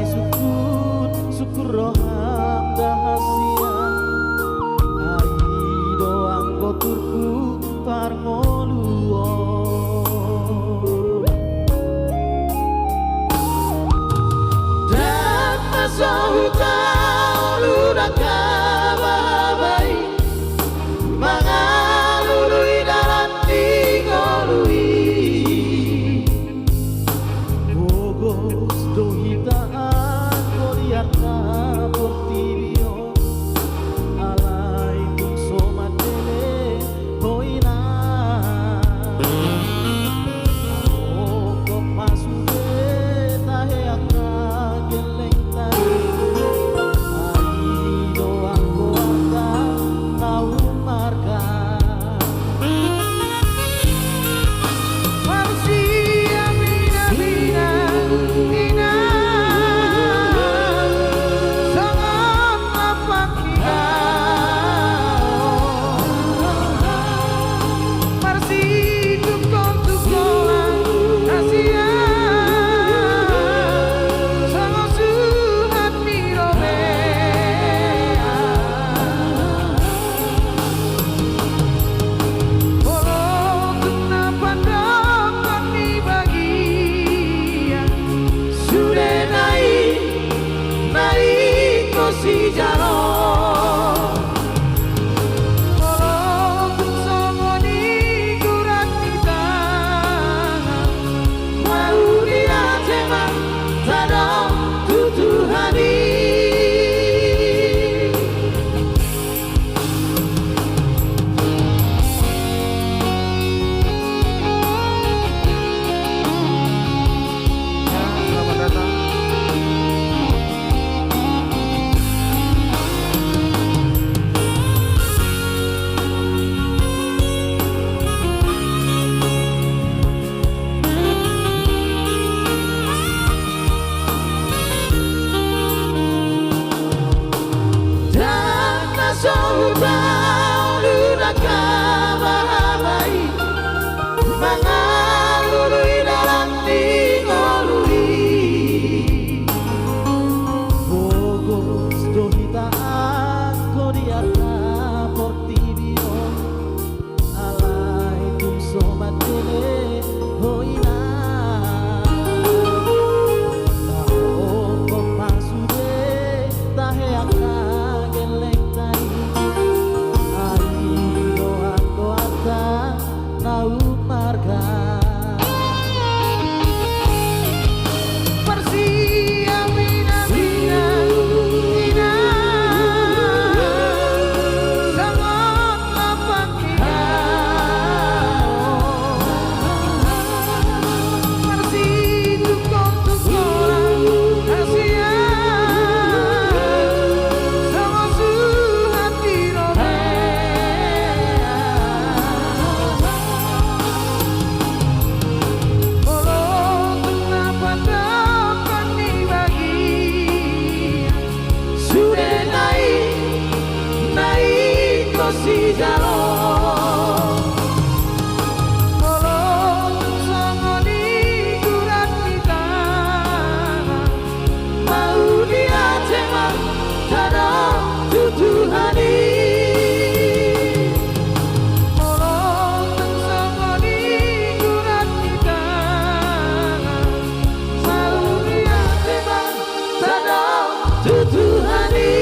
syukur roham dahasian ai doang koturku parmoluo dan masahuta ludak kababai mangalului dalam tingolui bogos dohitaan koliarna portibio alai tung somatele hoina kok masude tahe akna geleng tari ai doang koaka tau marga manusia bina-bina ina sangat lapang kita marsituk kontukolan Asia sangat suhat mirobe walau kenapa dapat dibagian sudah naik kosi jalo walau bersama di kurat kita mau dia cemang tadam tutuhani selamat datang. Dan masahuta ludak kababai mangalului dalam tingolui bogos dohitaan kodiarna portibio alai tung somatele hoina kok masude tahe akna geleng tari ai doang koata nau marga Persia bina-bina ina sangat lapang kita marsituk kontukolan Asia sangat suhat mirobe walau kenapa dapat dibagi sudah naik kosi jalo walau bersama di kurat kita mau dia cemang tadam tutuhani walau bersama di kurat kita mau dia cemang tadam tutuhani.